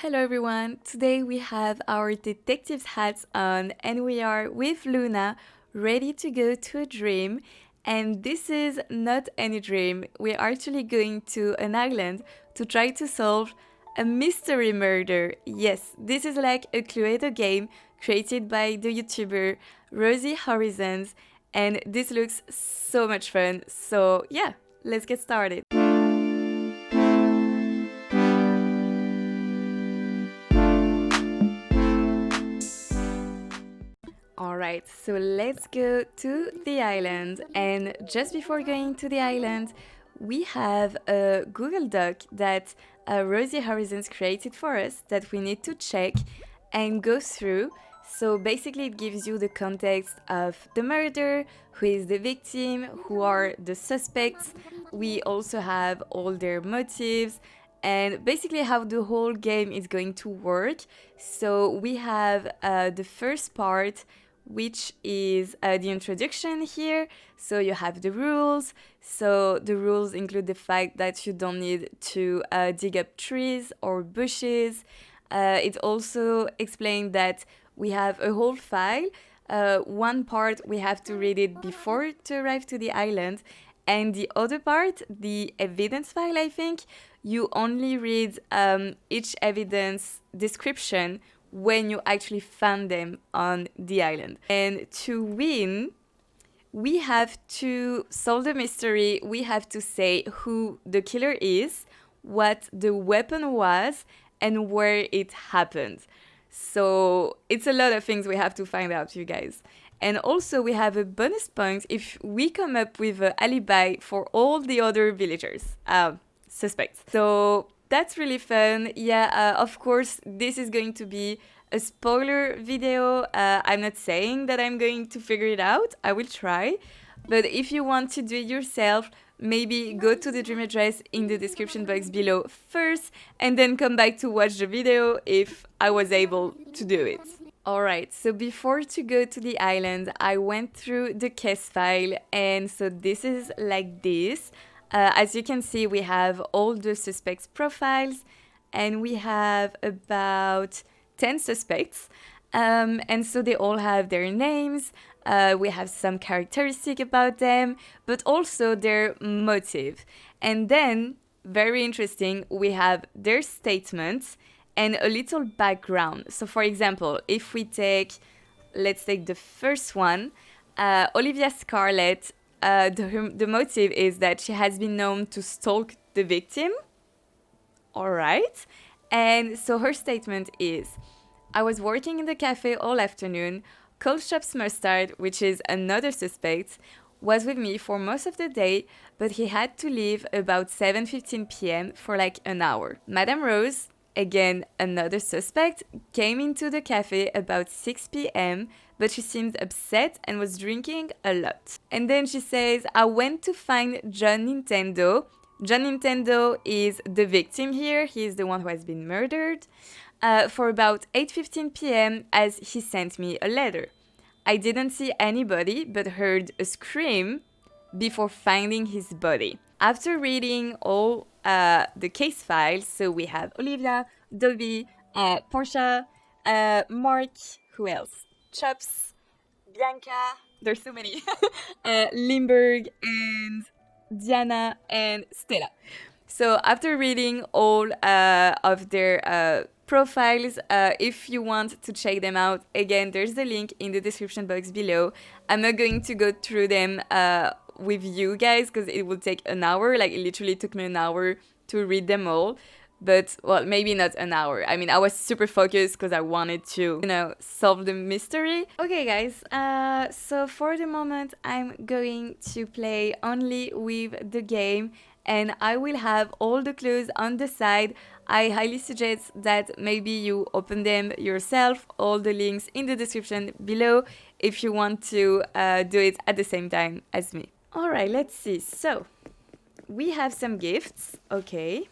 Hello everyone, today we have our detective's hats on and we are with Luna, ready to go to a dream. And this is not any dream, we're actually going to an island to try to solve a mystery murder. Yes, this is like a Cluedo game created by the YouTuber Rosie Horizons, and this looks so much fun. So yeah, let's get started. Alright, so let's go to the island. And just before going to the island, we have a Google Doc that Rosie Horizons created for us that we need to check and go through. So basically, it gives you the context of the murder, who is the victim, who are the suspects. We also have all their motives and basically how the whole game is going to work. So we have the first part, which is the introduction here. So you have the rules. So the rules include the fact that you don't need to dig up trees or bushes. It also explains that we have a whole file. One part we have to read it before to arrive to the island, and the other part, the evidence file, I think, you only read each evidence description when you actually found them on the island. And to win, we have to solve the mystery. We have to say who the killer is, what the weapon was, and where it happened. So it's a lot of things we have to find out, you guys. And also we have a bonus point if we come up with an alibi for all the other villagers, suspects. So that's really fun. Yeah, of course, this is going to be a spoiler video. I'm not saying that I'm going to figure it out. I will try. But if you want to do it yourself, maybe go to the dream address in the description box below first and then come back to watch the video if I was able to do it. Alright, so before to go to the island, I went through the case file, and so this is like this. As you can see, we have all the suspects' profiles, and we have about 10 suspects. And so they all have their names, we have some characteristic about them, but also their motive. And then, very interesting, we have their statements and a little background. So for example, if we let's take the first one, Olivia Scarlett, the motive is that she has been known to stalk the victim. All right. And so her statement is, I was working in the cafe all afternoon. Cold Shop's Mustard, which is another suspect, was with me for most of the day, but he had to leave about 7:15 p.m. for like an hour. Madame Rose, again another suspect, came into the cafe about 6 p.m., but she seemed upset and was drinking a lot. And then she says, I went to find John Nintendo. John Nintendo is the victim here. He is the one who has been murdered. For about 8:15 p.m. as he sent me a letter. I didn't see anybody but heard a scream before finding his body. After reading all the case files, so we have Olivia, Dobby, Portia, Mark, who else? Chops, Bianca, there's so many, Limburg, and Diana, and Stella. So after reading all of their profiles, if you want to check them out, again, there's the link in the description box below. I'm not going to go through them with you guys because it will take an hour. Like, it literally took me an hour to read them all. But, well, maybe not an hour. I mean, I was super focused because I wanted to, solve the mystery. Okay, guys, so for the moment, I'm going to play only with the game, and I will have all the clues on the side. I highly suggest that maybe you open them yourself, all the links in the description below, if you want to do it at the same time as me. Alright, let's see. So, we have some gifts, okay.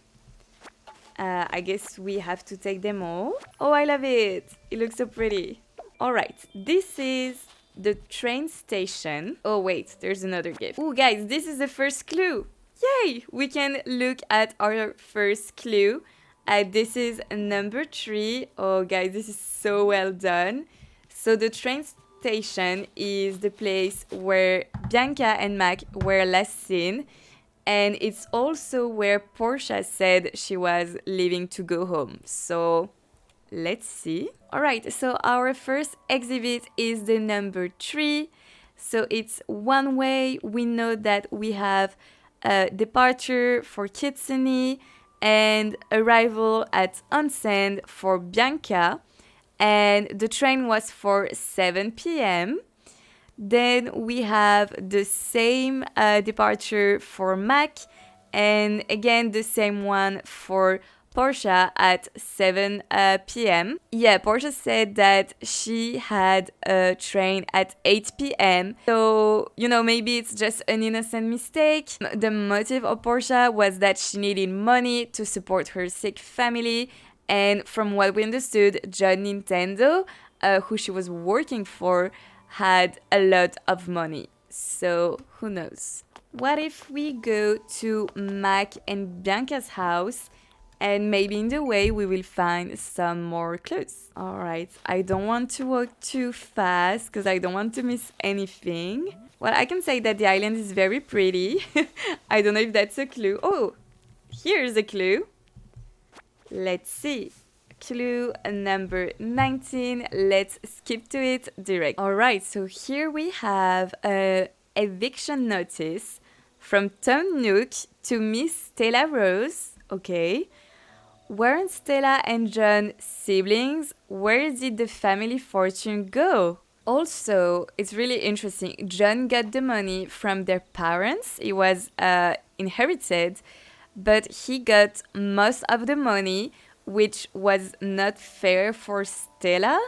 I guess we have to take them all. Oh, I love it! It looks so pretty. Alright, this is the train station. Oh wait, there's another gift. Oh guys, this is the first clue! Yay! We can look at our first clue. This is number 3. Oh, guys, this is so well done. So the train station is the place where Bianca and Mac were last seen, and it's also where Portia said she was leaving to go home. So let's see. All right, so our first exhibit is the number 3. So it's one way. We know that we have a departure for Kitsune and arrival at onsen for Bianca, and the train was for 7 p.m. Then we have the same departure for Mac, and again the same one for Portia at 7 p.m. Yeah, Portia said that she had a train at 8 p.m. So, maybe it's just an innocent mistake. The motive of Portia was that she needed money to support her sick family. And from what we understood, John Nintendo, who she was working for, had a lot of money. So, who knows? What if we go to Mac and Bianca's house, and maybe in the way we will find some more clues. All right, I don't want to walk too fast because I don't want to miss anything. Well, I can say that the island is very pretty. I don't know if that's a clue. Oh, here's a clue. Let's see. Clue number 19. Let's skip to it direct. All right, so here we have a eviction notice from Tom Nook to Miss Stella Rose. Okay. Weren't Stella and John siblings? Where did the family fortune go? Also, it's really interesting. John got the money from their parents. It was inherited, but he got most of the money, which was not fair for Stella.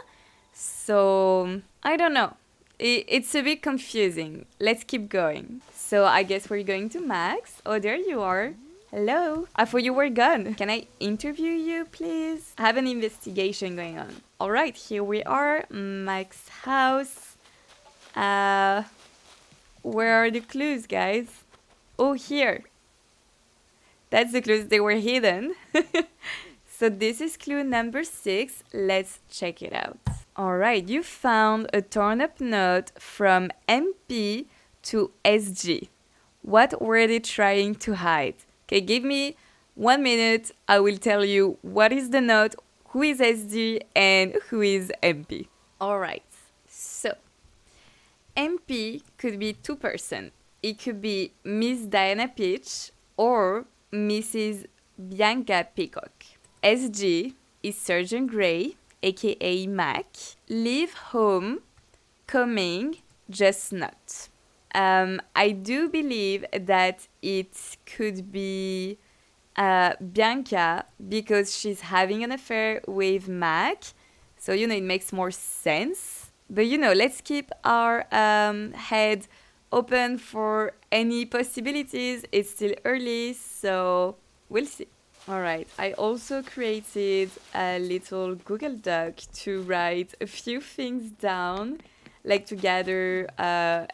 So, I don't know. It's a bit confusing. Let's keep going. So, I guess we're going to Max. Oh, there you are. Hello. I thought you were gone. Can I interview you, please? I have an investigation going on. All right, here we are. Max's house. Where are the clues, guys? Oh, here. That's the clues. They were hidden. So this is clue number 6. Let's check it out. All right, you found a torn up note from MP to SG. What were they trying to hide? Okay, give me 1 minute. I will tell you what is the note, who is SD, and who is MP. All right. So, MP could be 2 persons. It could be Miss Diana Peach or Mrs. Bianca Peacock. SG is Surgeon Gray, aka Mac. Leave home, coming, just not. I do believe that it could be Bianca because she's having an affair with Mac. So, it makes more sense. But, let's keep our head open for any possibilities. It's still early, so we'll see. All right, I also created a little Google Doc to write a few things down, like to gather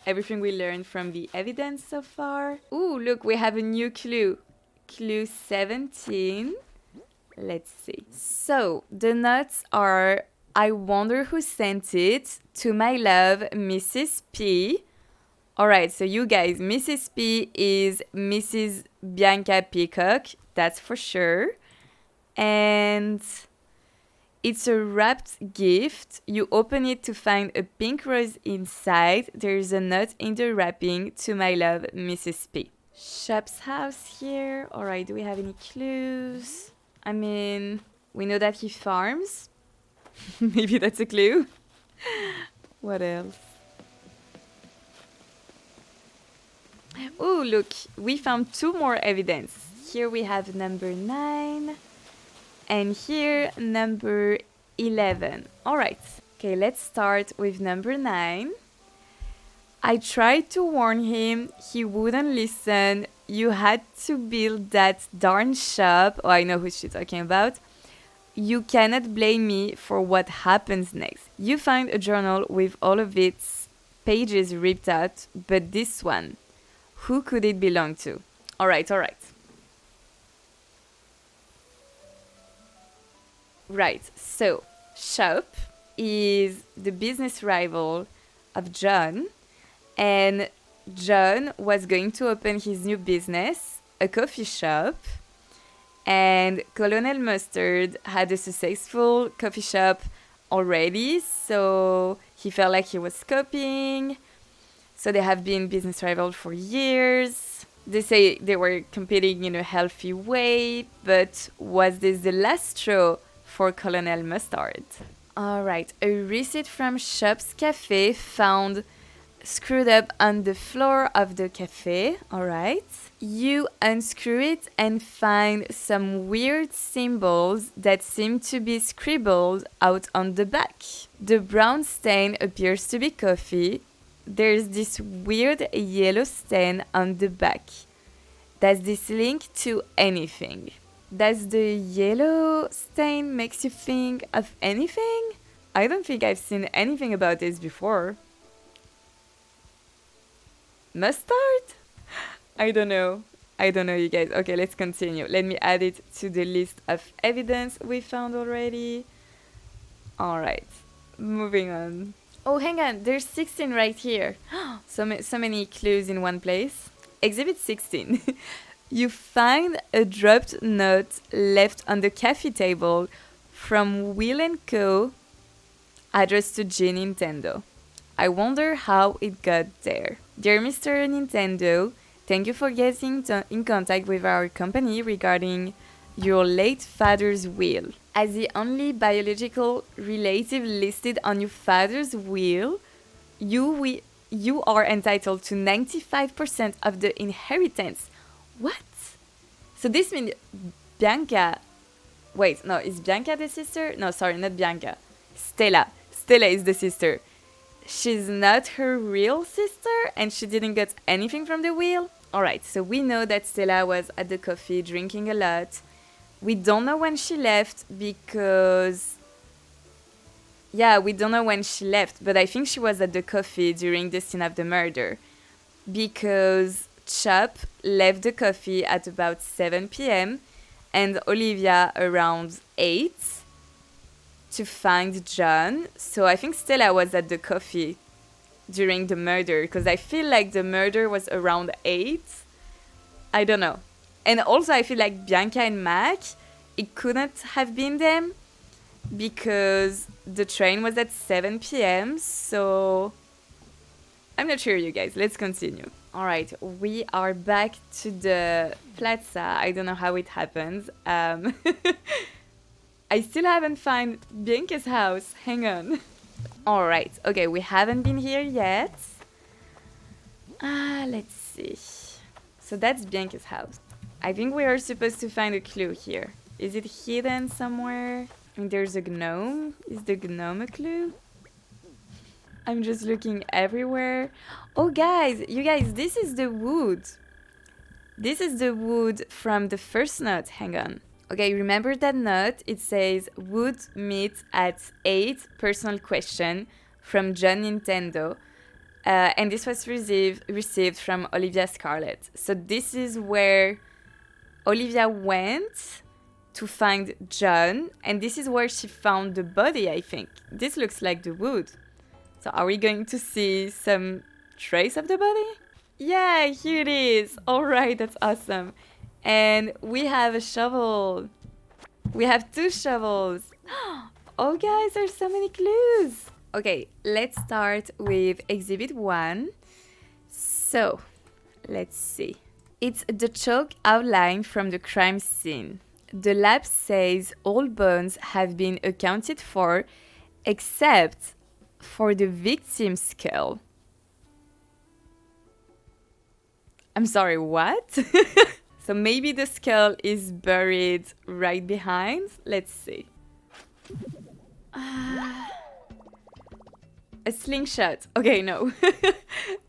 everything we learned from the evidence so far. Ooh, look, we have a new clue. Clue 17. Let's see. So, the notes are, I wonder who sent it, to my love, Mrs. P. Alright, so you guys, Mrs. P is Mrs. Bianca Peacock, that's for sure. And it's a wrapped gift. You open it to find a pink rose inside. There's a note in the wrapping, to my love, Mrs. P. Shop's house here. Alright, do we have any clues? I mean, we know that he farms. Maybe that's a clue. What else? Oh, look, we found 2 more evidence. Here we have number 9 and here number 11. All right. Okay, let's start with number 9. I tried to warn him. He wouldn't listen. You had to build that darn shop. Oh, I know who she's talking about. You cannot blame me for what happens next. You find a journal with all of its pages ripped out, but this one, who could it belong to? All right. Right, so Shop is the business rival of John, and John was going to open his new business, a coffee shop, and Colonel Mustard had a successful coffee shop already, so he felt like he was copying. So they have been business rivals for years. They say they were competing in a healthy way, but was this the last straw for Colonel Mustard? All right, a receipt from Shop's cafe found screwed up on the floor of the cafe. All right. You unscrew it and find some weird symbols that seem to be scribbled out on the back. The brown stain appears to be coffee. There's this weird yellow stain on the back. Does this link to anything? Does the yellow stain makes you think of anything? I don't think I've seen anything about this before. Mustard? I don't know, you guys. Okay, let's continue. Let me add it to the list of evidence we found already. Alright, moving on. Oh, hang on, there's 16 right here. So many clues in one place. Exhibit 16. You find a dropped note left on the cafe table from Will & Co. addressed to G Nintendo. I wonder how it got there. Dear Mr. Nintendo, thank you for getting in contact with our company regarding your late father's will. As the only biological relative listed on your father's will, you are entitled to 95% of the inheritance. What? So this means Bianca... Wait, no, is Bianca the sister? No, sorry, not Bianca. Stella. Stella is the sister. She's not her real sister and she didn't get anything from the will? Alright, so we know that Stella was at the coffee drinking a lot. We don't know when she left because... Yeah, we don't know when she left, but I think she was at the coffee during the scene of the murder. Because Chop left the coffee at about 7 p.m. and Olivia around 8 to find John. So I think Stella was at the coffee during the murder because I feel like the murder was around 8. I don't know. And also I feel like Bianca and Mac, it couldn't have been them because the train was at 7 p.m. So I'm not sure, you guys. Let's continue. All right, we are back to the plaza. I don't know how it happens. I still haven't found Bianca's house. Hang on. All right. Okay, we haven't been here yet. Let's see. So that's Bianca's house. I think we are supposed to find a clue here. Is it hidden somewhere? And there's a gnome. Is the gnome a clue? I'm just looking everywhere. Oh, guys, you guys, this is the wood. This is the wood from the first note. Hang on. Okay, remember that note? It says, would meet at 8, personal question from John Nintendo. And this was received from Olivia Scarlett. So this is where Olivia went to find John. And this is where she found the body, I think. This looks like the wood. So are we going to see some trace of the body? Yeah, here it is. All right, that's awesome. And we have a shovel. We have 2 shovels. Oh, guys, there's so many clues. Okay, let's start with Exhibit 1. So, let's see. It's the chalk outline from the crime scene. The lab says all bones have been accounted for except for the victim's skull. I'm sorry, what? So maybe the skull is buried right behind? Let's see. A slingshot. Okay, no.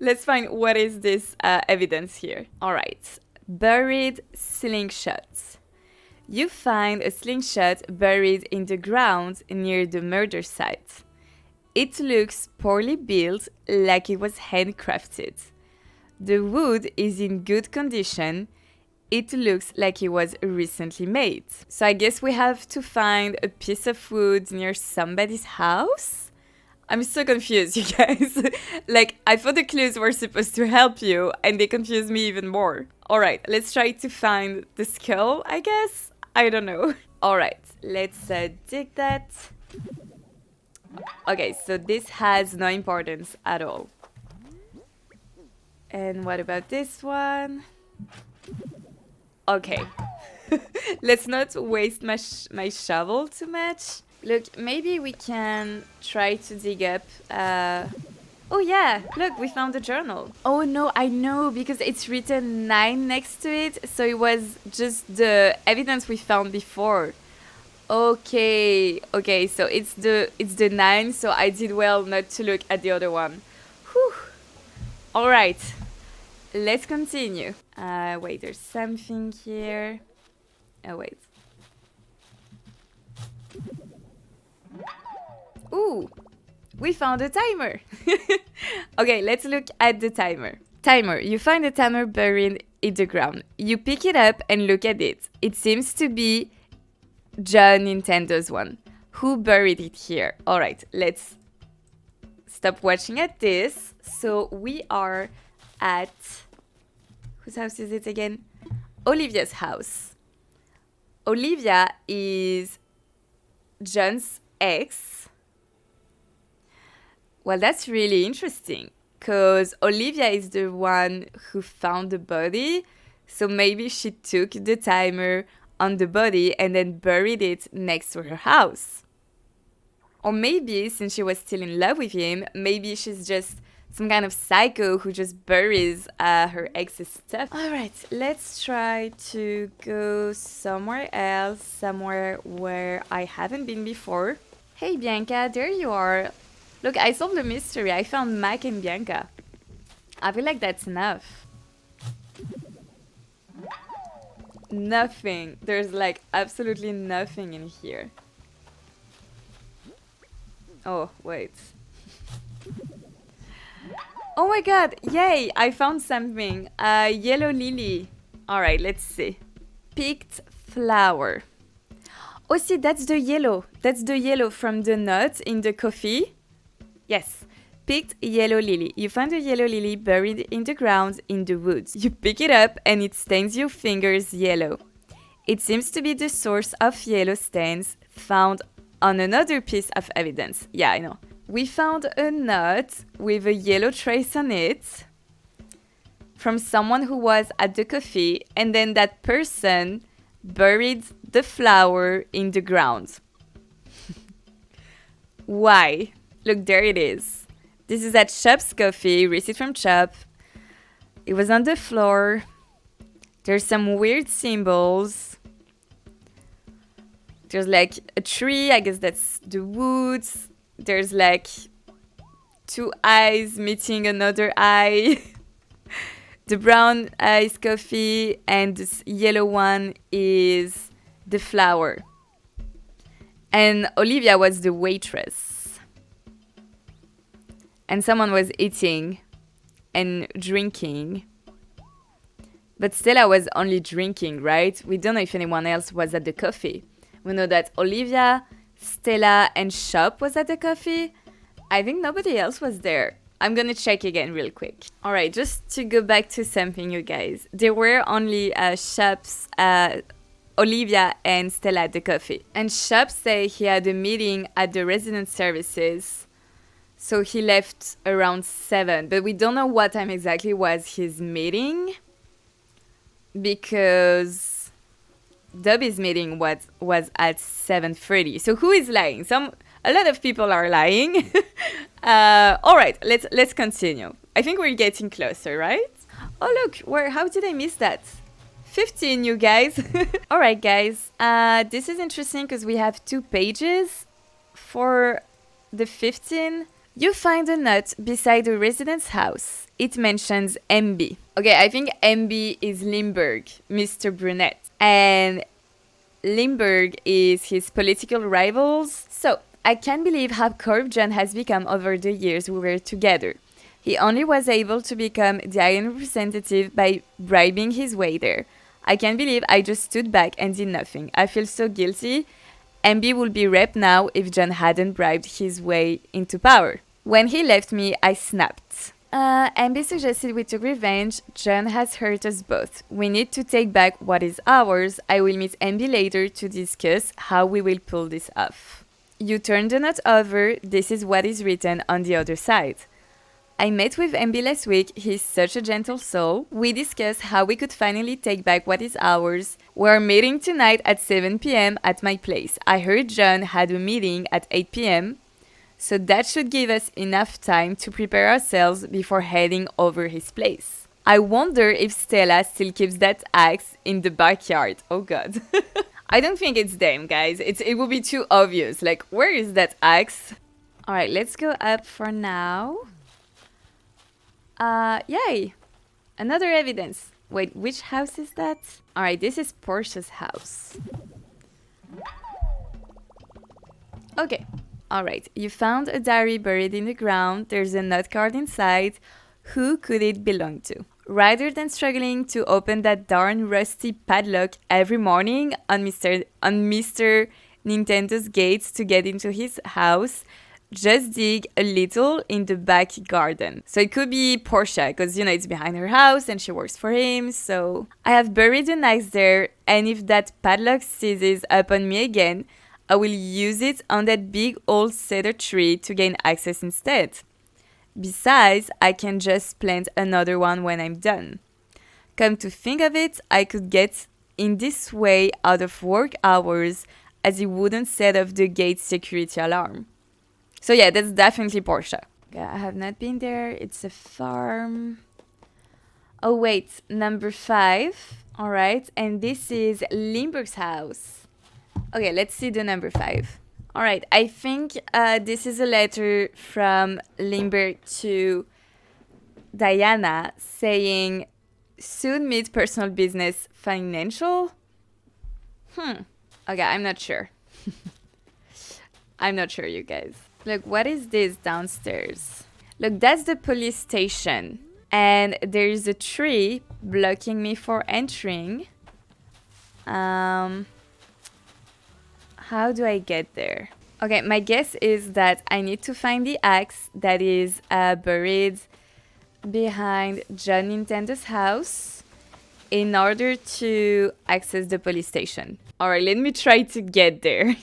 Let's find what is this evidence here. All right. Buried slingshot. You find a slingshot buried in the ground near the murder site. It looks poorly built, like it was handcrafted. The wood is in good condition. it looks like it was recently made. So I guess we have to find a piece of wood near somebody's house? I'm so confused, you guys. Like, I thought the clues were supposed to help you, and they confused me even more. Alright, let's try to find the skull, I guess? I don't know. Alright, let's dig that. Okay, so this has no importance at all. And what about this one? Okay. Let's not waste my shovel too much. Look, maybe we can try to dig up... Oh yeah, look, we found the journal. Oh no, I know, because it's written 9 next to it, so it was just the evidence we found before. Okay, so it's the 9, so I did well not to look at the other one. Whew. Alright, let's continue. Wait, there's something here. Oh, wait. Ooh, we found a timer. Okay, let's look at the timer. Timer, you find a timer buried in the ground. You pick it up and look at it. It seems to be John Nintendo's one. Who buried it here? Alright, let's stop watching at this. So we are at... Whose house is it again? Olivia's house. Olivia is John's ex. Well, that's really interesting, because Olivia is the one who found the body, so maybe she took the timer on the body and then buried it next to her house. Or maybe, since she was still in love with him, maybe she's just some kind of psycho who just buries her ex's stuff. Alright, let's try to go somewhere else, somewhere where I haven't been before. Hey Bianca, there you are. Look, I solved the mystery. I found Mac and Bianca. I feel like that's enough. Nothing. There's like absolutely nothing in here. Oh, wait. Oh my god, yay! I found something. Yellow lily. Alright, let's see. Picked flower. Oh, see, that's the yellow. That's the yellow from the nut in the coffee. Yes. Picked yellow lily. You find a yellow lily buried in the ground in the woods. You pick it up and it stains your fingers yellow. It seems to be the source of yellow stains found on another piece of evidence. Yeah, I know. We found a nut with a yellow trace on it from someone who was at the coffee, and then that person buried the flower in the ground. Why? Look, there it is. This is at Chop's Coffee, receipt from Chop. It was on the floor. There's some weird symbols. There's like a tree, I guess that's the woods. There's like 2 eyes meeting another eye. The brown is coffee and this yellow one is the flower. And Olivia was the waitress. And someone was eating and drinking. But Stella was only drinking, right? We don't know if anyone else was at the coffee. We know that Olivia, Stella, and Shop was at the coffee. I think nobody else was there. I'm gonna check again real quick. Alright, just to go back to something, you guys. There were only Shop's, Olivia and Stella at the coffee. And Shop said he had a meeting at the resident services. So he left around 7. But we don't know what time exactly was his meeting. Because Dobby's meeting was at 7:30. So who is lying? A lot of people are lying. All right, let's continue. I think we're getting closer, right? Oh look, how did I miss that? 15, you guys. All right, guys. This is interesting because we have 2 pages for the 15. You find a note beside the resident's house. It mentions MB. Okay, I think MB is Limburg, Mr. Brunette. And Limburg is his political rivals. So, I can't believe how corrupt John has become over the years we were together. He only was able to become the Iron representative by bribing his way there. I can't believe I just stood back and did nothing. I feel so guilty. MB will be rep now if John hadn't bribed his way into power. When he left me, I snapped. MB suggested we took revenge. John has hurt us both. We need to take back what is ours. I will meet MB later to discuss how we will pull this off. You turn the note over. This is what is written on the other side. I met with MB last week. He's such a gentle soul. We discussed how we could finally take back what is ours. We're meeting tonight at 7 p.m. at my place. I heard John had a meeting at 8 p.m., so that should give us enough time to prepare ourselves before heading over his place. I wonder if Stella still keeps that axe in the backyard. Oh god. I don't think it's them, guys. It would be too obvious. Like, where is that axe? Alright, let's go up for now. Yay! Another evidence. Wait, which house is that? Alright, this is Portia's house. Okay. Alright, you found a diary buried in the ground. There's a note card inside. Who could it belong to? Rather than struggling to open that darn rusty padlock every morning on Mr. Nintendo's gates to get into his house, just dig a little in the back garden. So it could be Portia, because, you know, it's behind her house and she works for him. So I have buried an axe there, and if that padlock seizes up on me again, I will use it on that big old cedar tree to gain access instead. Besides, I can just plant another one when I'm done. Come to think of it, I could get in this way out of work hours, as it wouldn't set off the gate security alarm. So yeah, that's definitely Portia. Yeah, I have not been there. It's a farm. Oh wait, number 5. All right, and this is Limburg's house. Okay, let's see the number 5. All right, I think this is a letter from Limburg to Diana saying, soon meet personal business financial. Okay, I'm not sure. I'm not sure, you guys. Look, what is this downstairs? Look, that's the police station. And there's a tree blocking me for entering. How do I get there? Okay, my guess is that I need to find the axe that is buried behind John Nintendo's house in order to access the police station. Alright, let me try to get there.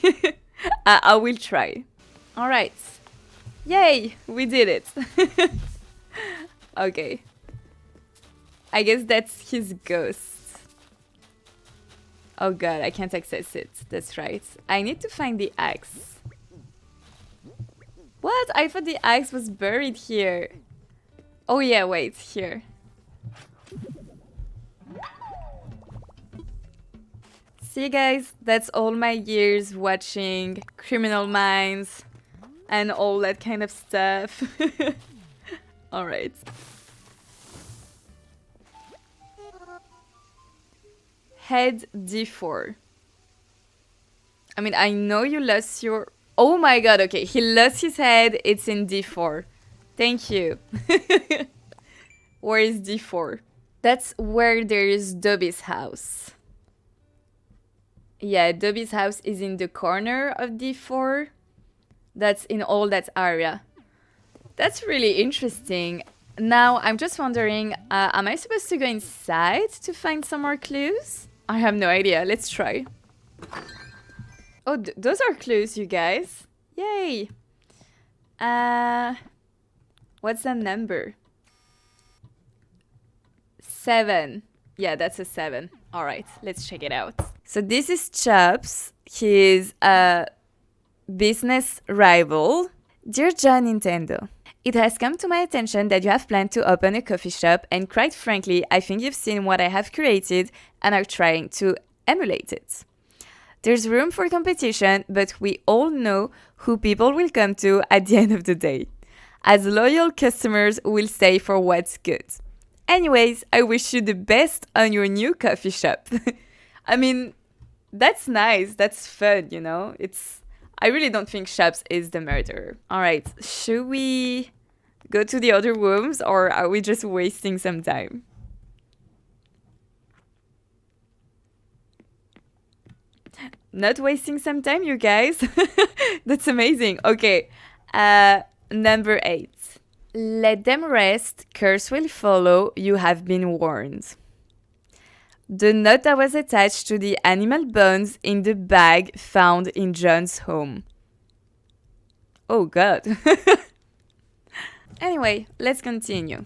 I will try. Alright. Yay! We did it. Okay. I guess that's his ghost. Oh god, I can't access it. That's right. I need to find the axe. What? I thought the axe was buried here. Oh yeah, wait, here. See guys, that's all my years watching Criminal Minds and all that kind of stuff. Alright. Head D4. I mean, I know you lost your... Oh my god, okay, he lost his head, it's in D4. Thank you. Where is D4? That's where there is Dobby's house. Yeah, Dobby's house is in the corner of D4. That's in all that area. That's really interesting. Now, I'm just wondering, am I supposed to go inside to find some more clues? I have no idea. Let's try. Oh, those are clues, you guys. Yay. What's the number? 7. Yeah, that's a 7. All right, let's check it out. So this is Chops, his business rival. Dear John Nintendo, it has come to my attention that you have planned to open a coffee shop, and quite frankly, I think you've seen what I have created and are trying to emulate it. There's room for competition, but we all know who people will come to at the end of the day, as loyal customers will stay for what's good. Anyways, I wish you the best on your new coffee shop. I mean, that's nice, that's fun, you know? I really don't think Shops is the murderer. Alright, should we go to the other rooms or are we just wasting some time? not wasting some time, you guys. That's amazing. Okay. Number 8. Let them rest. Curse will follow. You have been warned. The knot that was attached to the animal bones in the bag found in John's home. Oh god. Anyway, let's continue.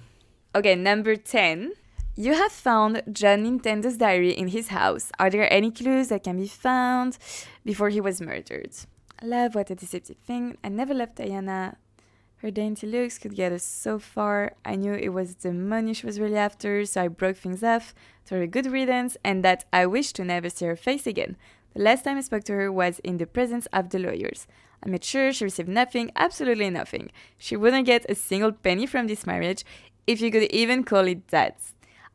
Okay, number 10. You have found John Nintendo's diary in his house. Are there any clues that can be found before he was murdered? Love, what a deceptive thing. I never loved Diana. Her dainty looks could get us so far. I knew it was the money she was really after, so I broke things off, told her good riddance, and that I wished to never see her face again. The last time I spoke to her was in the presence of the lawyers. I made sure she received nothing, absolutely nothing. She wouldn't get a single penny from this marriage, if you could even call it that.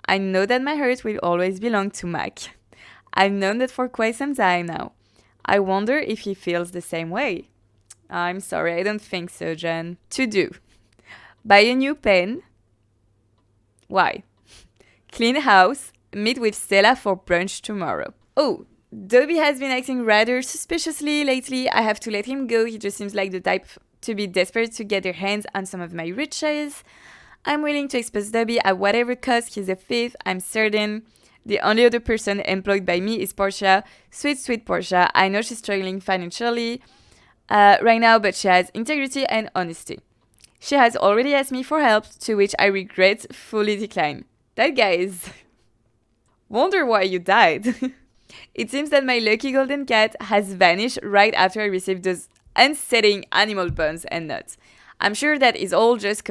I know that my heart will always belong to Mac. I've known that for quite some time now. I wonder if he feels the same way. I'm sorry, I don't think so, Jen. To do. Buy a new pen. Why? Clean house. Meet with Stella for brunch tomorrow. Oh, Dobby has been acting rather suspiciously lately. I have to let him go. He just seems like the type to be desperate to get their hands on some of my riches. I'm willing to expose Dobby at whatever cost. He's a thief, I'm certain. The only other person employed by me is Portia. Sweet, sweet Portia. I know she's struggling financially right now, but she has integrity and honesty. She has already asked me for help, to which I regretfully decline. That guy is... Wonder why you died. It seems that my lucky golden cat has vanished right after I received those unsettling animal bones and nuts. I'm sure that is all just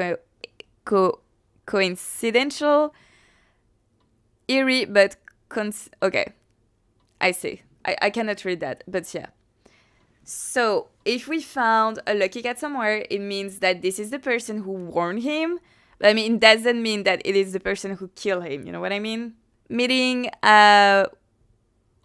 coincidental, eerie, but okay. I see. I cannot read that, but yeah. So, if we found a lucky cat somewhere, it means that this is the person who warned him. But I mean, it doesn't mean that it is the person who killed him. You know what I mean? Meeting,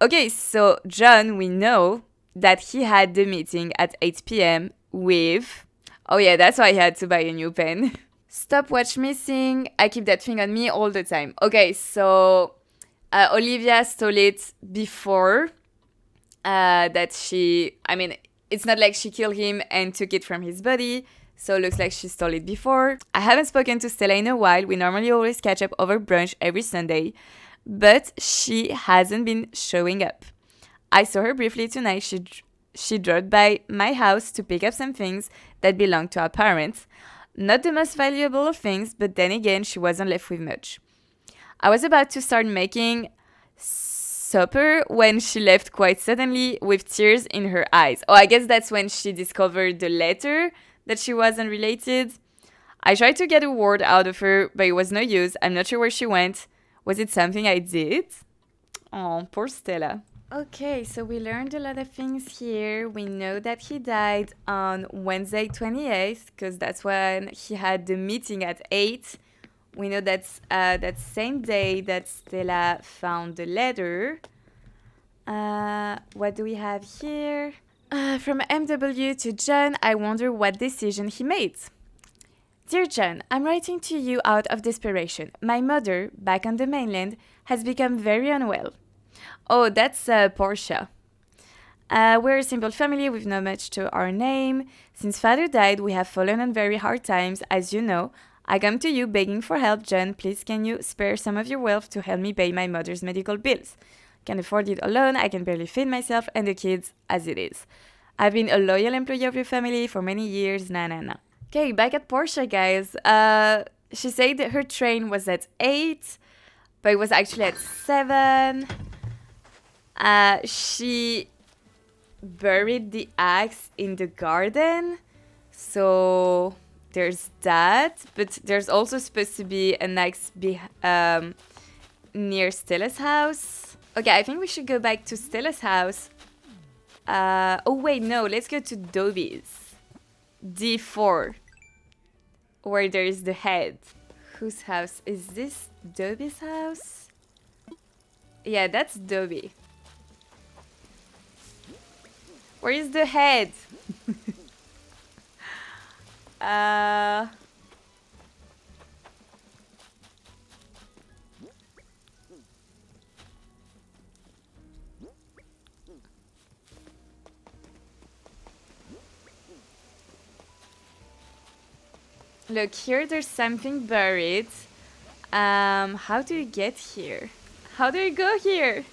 okay, so John, we know that he had the meeting at 8 p.m. with... Oh yeah, that's why he had to buy a new pen. Stopwatch missing. I keep that thing on me all the time. Okay, so Olivia stole it before that she... I mean, it's not like she killed him and took it from his body. So it looks like she stole it before. I haven't spoken to Stella in a while. We normally always catch up over brunch every Sunday. But she hasn't been showing up. I saw her briefly tonight. She drove by my house to pick up some things that belonged to our parents. Not the most valuable of things, but then again, she wasn't left with much. I was about to start making supper when she left quite suddenly with tears in her eyes. Oh, I guess that's when she discovered the letter that she wasn't related. I tried to get a word out of her, but it was no use. I'm not sure where she went. Was it something I did? Oh, poor Stella. Okay, so we learned a lot of things here. We know that he died on Wednesday 28th, because that's when he had the meeting at 8. We know that's that same day that Stella found the letter. What do we have here? From MW to John, I wonder what decision he made. Dear John, I'm writing to you out of desperation. My mother, back on the mainland, has become very unwell. Oh, that's Portia. We're a simple family with not much to our name. Since father died, we have fallen on very hard times, as you know. I come to you begging for help, John. Please can you spare some of your wealth to help me pay my mother's medical bills? Can't afford it alone, I can barely feed myself and the kids as it is. I've been a loyal employee of your family for many years, na. Okay, back at Portia, guys. She said that her train was at 8, but it was actually at 7. She buried the axe in the garden, so there's that. But there's also supposed to be an axe near Stella's house. Okay, I think we should go back to Stella's house. Oh wait, no, let's go to Dobby's. D4, where there is the head. Whose house? Is this Dobby's house? Yeah, that's Dobby. Where is the head? Look, here there's something buried. How do you get here? How do you go here?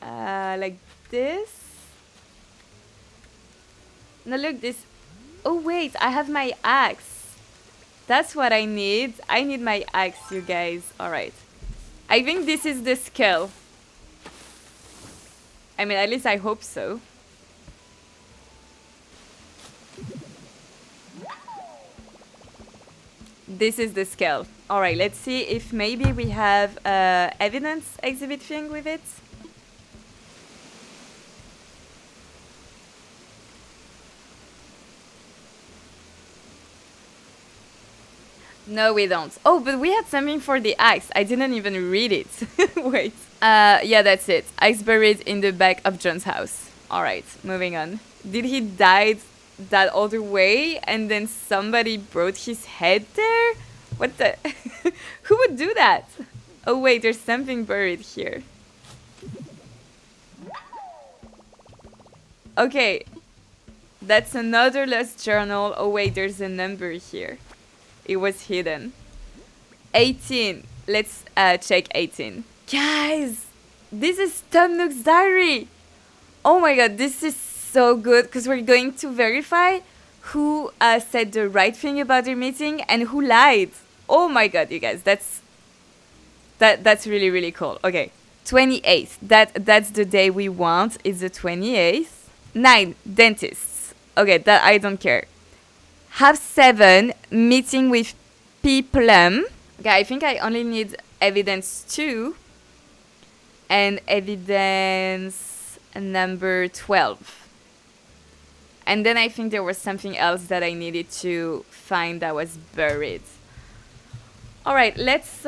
Like this? No, look, this... Oh, wait, I have my axe. That's what I need. I need my axe, you guys. Alright. I think this is the skull. I mean, at least I hope so. This is the skull. Alright, let's see if maybe we have evidence exhibit thing with it. No, we don't. Oh, but we had something for the axe. I didn't even read it. Wait. Yeah, that's it. Axe buried in the back of John's house. Alright, moving on. Did he die that other way and then somebody brought his head there? What the... Who would do that? Oh wait, there's something buried here. Okay. That's another lost journal. Oh wait, there's a number here. It was hidden. 18. Let's check 18. Guys, this is Tom Nook's diary. Oh my god, this is so good because we're going to verify who said the right thing about their meeting and who lied. Oh my god, you guys, that's really, really cool. Okay, 28th. That's the day we want. It's the 28th. 9. Dentists. Okay, that I don't care. Have 7. Meeting with P. Plum. Okay, I think I only need evidence 2. And evidence number 12. And then I think there was something else that I needed to find that was buried. Alright, let's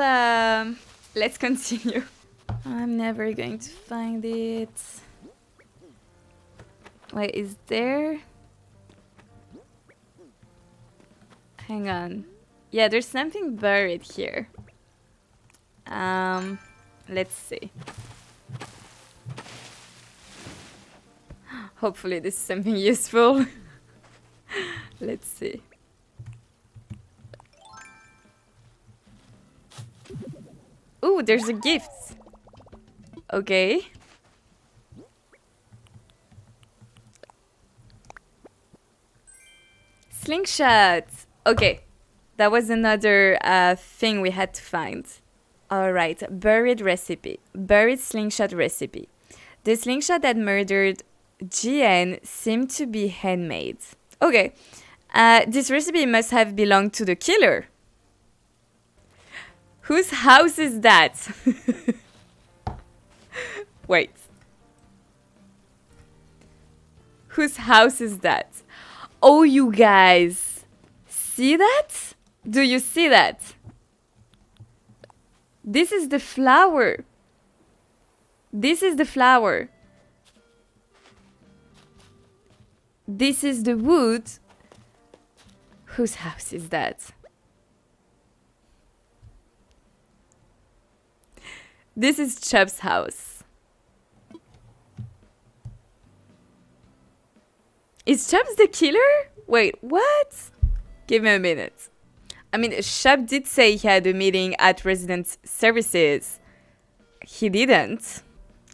continue. I'm never going to find it. Wait, is there... Hang on. Yeah, there's something buried here. Let's see. Hopefully this is something useful. Let's see. Ooh, there's a gift. Okay. Slingshot. Okay. That was another thing we had to find. Alright, buried recipe. Buried slingshot recipe. The slingshot that murdered GN seemed to be handmade. Okay. This recipe must have belonged to the killer. Whose house is that? Wait. Whose house is that? Oh, you guys. See that? Do you see that? This is the flower. This is the flower. This is the wood. Whose house is that? This is Chubb's house. Is Chubbs the killer? Wait, what? Give me a minute. I mean, Chubb did say he had a meeting at resident services. He didn't.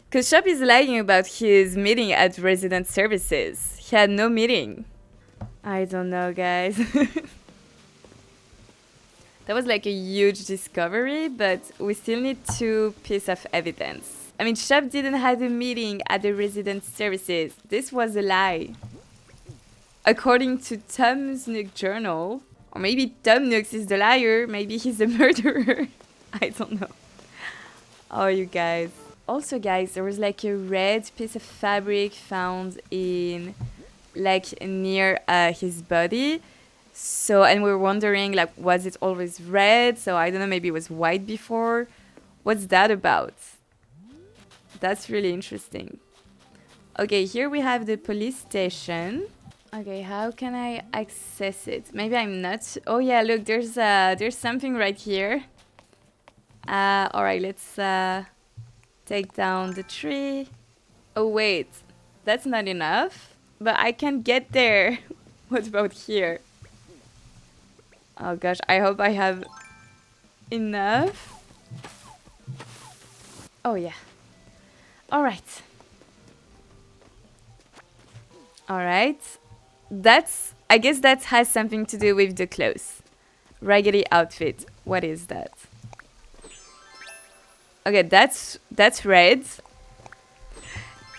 Because Chubb is lying about his meeting at resident services. He had no meeting. I don't know, guys. That was like a huge discovery, but we still need 2 pieces of evidence. I mean, Chubb didn't have a meeting at the resident services. This was a lie. According to Tom Nook's journal, or maybe Tom Nook is the liar, maybe he's the murderer. I don't know. Oh, you guys. Also, guys, there was like a red piece of fabric found in, like, near his body. So, and we're wondering, like, was it always red? So, I don't know, maybe it was white before. What's that about? That's really interesting. Okay, here we have the police station. Okay, how can I access it? Maybe I'm not... Oh, yeah, look, there's something right here. Alright, let's take down the tree. Oh, wait. That's not enough. But I can get there. What about here? Oh gosh, I hope I have enough. Oh yeah. All right. All right. I guess that has something to do with the clothes. Raggedy outfit. What is that? Okay, that's red.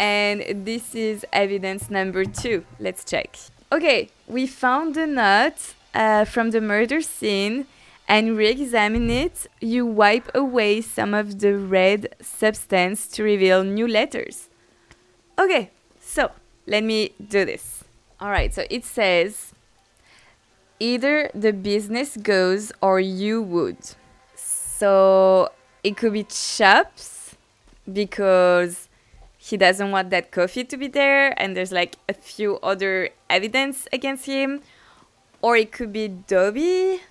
And this is evidence number 2. Let's check. Okay, we found the nut from the murder scene and re-examine it. You wipe away some of the red substance to reveal new letters. Okay, so let me do this. All right, so it says either the business goes or you would. So it could be Chops because he doesn't want that coffee to be there and there's like a few other evidence against him. Or it could be Dobby.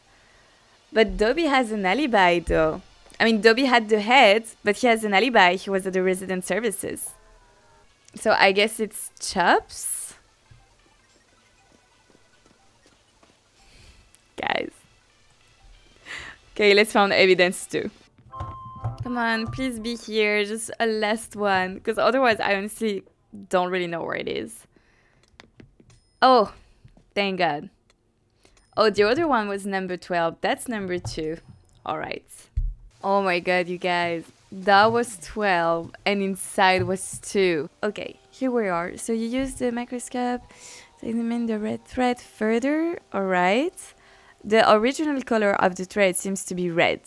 But Dobby has an alibi though. I mean, Dobby had the head, but he has an alibi. He was at the resident services. So I guess it's Chops. Guys. Okay, let's find evidence too. Come on, please be here. Just a last one. Because otherwise, I honestly don't really know where it is. Oh, thank God. Oh, the other one was number 12. That's number 2. All right. Oh my God, you guys. That was 12 and inside was 2. Okay, here we are. So you use the microscope to examine the red thread further. All right. The original color of the thread seems to be red.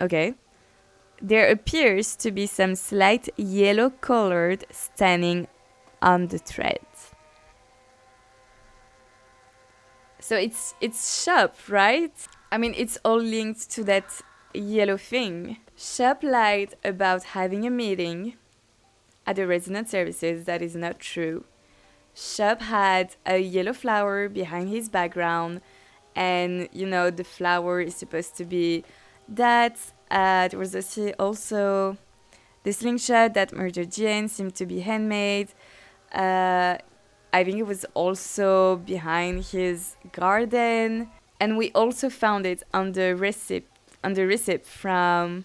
Okay. There appears to be some slight yellow colored staining on the thread. So it's Shop, right? I mean, it's all linked to that yellow thing. Shop lied about having a meeting at the resident services. That is not true. Shop had a yellow flower behind his background, and you know the flower is supposed to be that. There was also the slingshot that murdered Jane seemed to be handmade. I think it was also behind his garden, and we also found it on the receipt from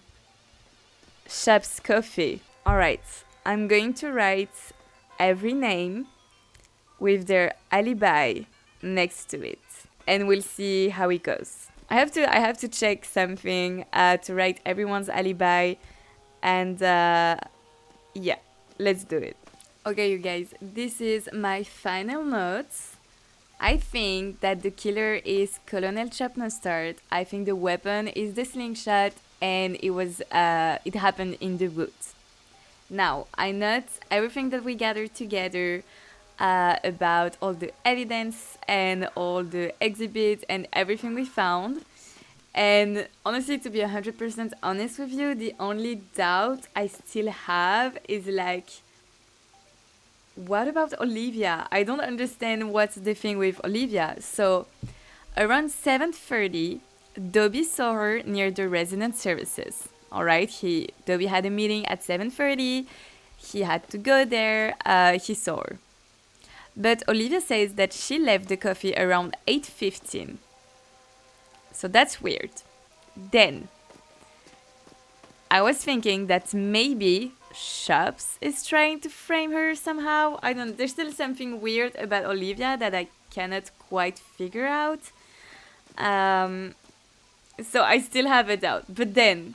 Shop's Coffee. All right, I'm going to write every name with their alibi next to it, and we'll see how it goes. I have to check something to write everyone's alibi, and yeah, let's do it. Okay, you guys, this is my final notes. I think that the killer is Colonel Chop Mustard. I think the weapon is the slingshot, and it happened in the woods. Now, I note everything that we gathered together about all the evidence and all the exhibits and everything we found. And honestly, to be 100% honest with you, the only doubt I still have is like, what about Olivia? I don't understand what's the thing with Olivia. So around 7:30, Dobby saw her near the resident services. All right, Dobby had a meeting at 7:30. He had to go there. He saw her. But Olivia says that she left the coffee around 8:15. So that's weird. Then I was thinking that maybe Shops is trying to frame her somehow. I don't know. There's still something weird about Olivia that I cannot quite figure out. So I still have a doubt. But then,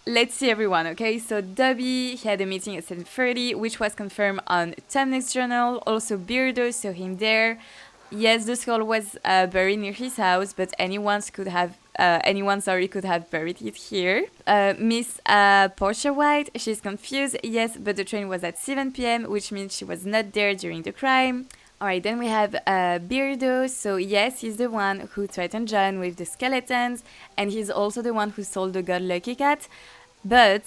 let's see everyone, okay? So Dobby, he had a meeting at 7:30, which was confirmed on Tomnick's journal. Also Beardo saw him there. Yes, the skull was buried near his house, but anyone could have buried it here. Miss Portia White, she's confused. Yes, but the train was at 7 p.m., which means she was not there during the crime. Alright, then we have Beardo. So yes, he's the one who threatened John with the skeletons, and he's also the one who sold the God Lucky Cat. But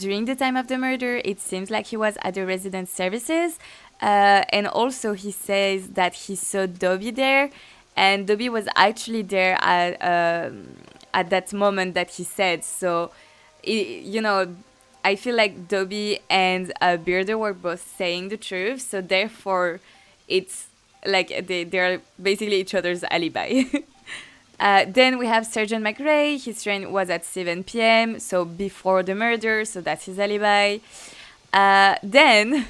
during the time of the murder, it seems like he was at the resident services. And also he says that he saw Dobby there, and Dobby was actually there at that moment that he said. So, I feel like Dobby and Beardo were both saying the truth. So therefore, it's like they're basically each other's alibi. Then we have Sergeant McRae. His train was at 7 p.m., so before the murder, so that's his alibi. Then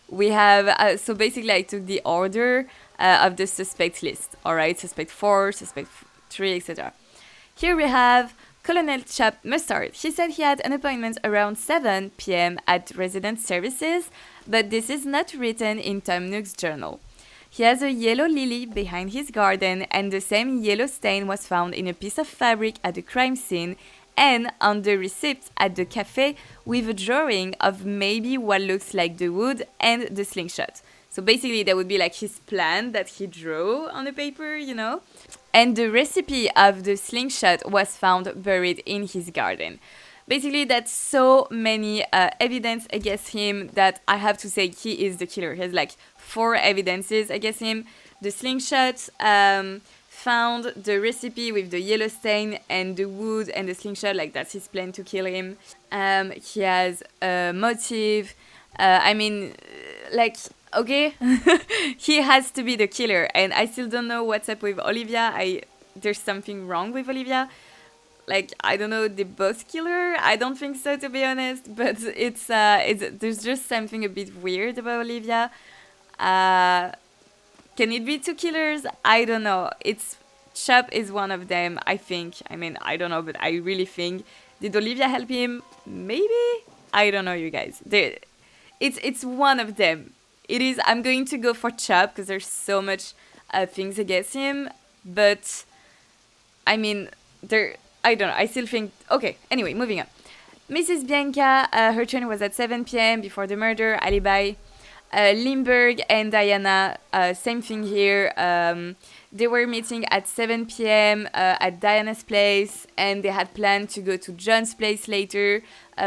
we have, so basically I took the order of the suspect list, all right? Suspect 4, suspect 3, etc. Here we have Colonel Chap Mustard. He said he had an appointment around 7 p.m. at Resident Services, but this is not written in Tom Nook's journal. He has a yellow lily behind his garden, and the same yellow stain was found in a piece of fabric at the crime scene and on the receipt at the cafe with a drawing of maybe what looks like the wood and the slingshot. So basically that would be like his plan that he drew on the paper, you know? And the recipe of the slingshot was found buried in his garden. Basically, that's so many evidence against him that I have to say he is the killer. He has like 4 evidences against him. The slingshot, found the recipe with the yellow stain and the wood and the slingshot, like that's his plan to kill him. He has a motive. Okay, he has to be the killer, and I still don't know what's up with Olivia. There's something wrong with Olivia. Like, I don't know, they both kill her? I don't think so, to be honest, but it's there's just something a bit weird about Olivia. Can it be 2 killers? I don't know. Chop is one of them, I think. I mean, I don't know, but I really think. Did Olivia help him? Maybe? I don't know, you guys. It's one of them. It is. I'm going to go for Chop because there's so much things against him, but I mean, I don't know. I still think... Okay, anyway, moving on. Mrs. Bianca, her train was at 7 p.m. before the murder, alibi. Lindbergh and Diana, same thing here. They were meeting at 7 p.m. At Diana's place, and they had planned to go to John's place later,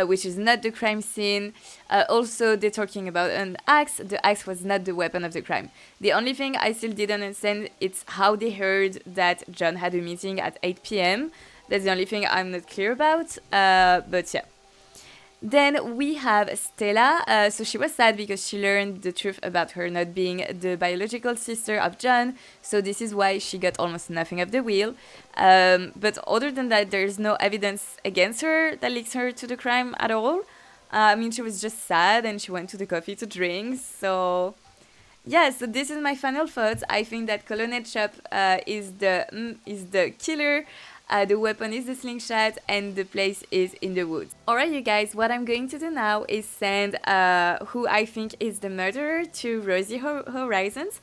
which is not the crime scene. Also, they're talking about an axe. The axe was not the weapon of the crime. The only thing I still didn't understand is how they heard that John had a meeting at 8 p.m. That's the only thing I'm not clear about, but yeah. Then we have Stella. So she was sad because she learned the truth about her not being the biological sister of John. So this is why she got almost nothing of the will. But other than that, there's no evidence against her that links her to the crime at all. I mean, she was just sad and she went to the coffee to drink. So yeah, so this is my final thoughts. I think that Colonel Chop is the killer. The weapon is the slingshot, and the place is in the woods. Alright, you guys, what I'm going to do now is send who I think is the murderer to Rosie Horizons,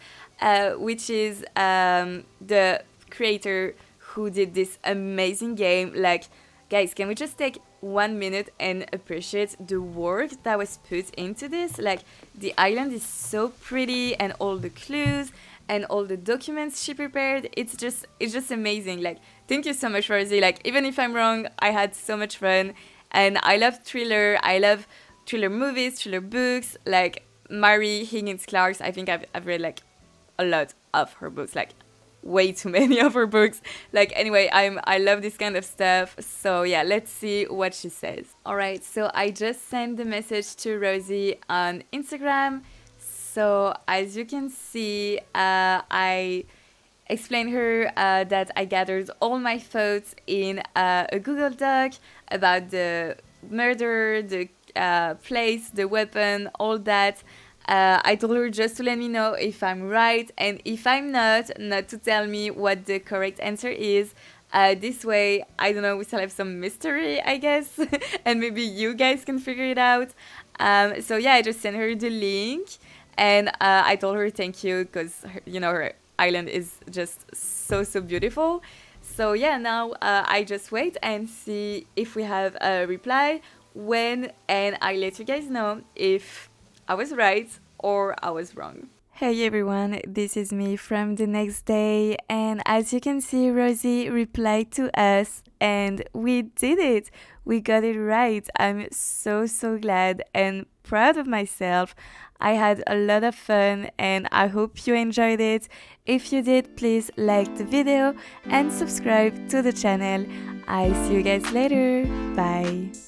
which is the creator who did this amazing game. Like, guys, can we just take 1 minute and appreciate the work that was put into this? Like, the island is so pretty, and all the clues and all the documents she prepared, it's just amazing. Like, thank you so much, Rosie. Like, even if I'm wrong, I had so much fun, and I love thriller. I love thriller movies, thriller books. Like Mary Higgins Clark's, I think I've read like a lot of her books, like way too many of her books. Like, anyway, I love this kind of stuff. So yeah, let's see what she says. All right, so I just sent the message to Rosie on Instagram. So as you can see, I explained her that I gathered all my thoughts in a Google Doc about the murder, the place, the weapon, all that. I told her just to let me know if I'm right, and if I'm not to tell me what the correct answer is. This way, I don't know, we still have some mystery, I guess, and maybe you guys can figure it out. So yeah, I just sent her the link. And I told her thank you because, her island is just so beautiful. So yeah, now I just wait and see if we have a reply when, and I let you guys know if I was right or I was wrong. Hey everyone, this is me from the next day, and as you can see, Rosie replied to us and we did it. We got it right. I'm so glad and proud of myself. I had a lot of fun and I hope you enjoyed it. If you did, please like the video and subscribe to the channel. I see you guys later. Bye.